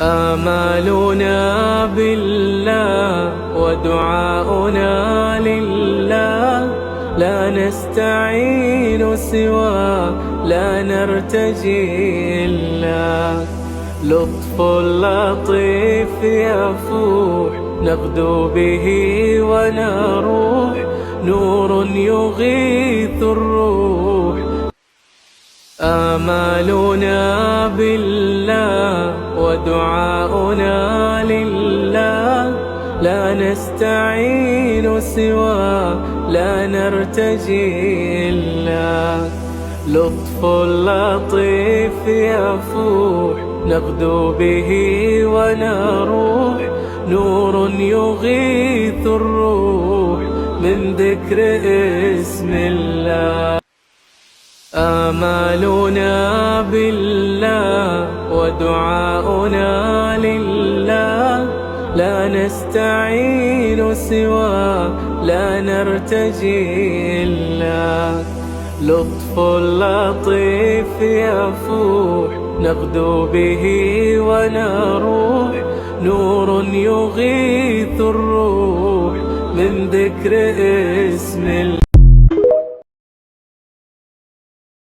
آمالنا بالله ودعاؤنا لله، لا نستعين سوى، لا نرتجي إلا لطف لطيف يفوح نغدو به ونروح، نور يغيث الروح. آمالنا بالله ودعاؤنا لله، لا نستعين سوى، لا نرتجي إلا لطف لطيف يفوح نغدو به ونروح، نور يغيث الروح من ذكر اسم الله. آمالنا بالله ودعاؤنا لله، لا نستعين سوى، لا نرتجي إلا لطف لطيف يفوح نغدو به ونروح، نور يغيث الروح من ذكر اسم الله.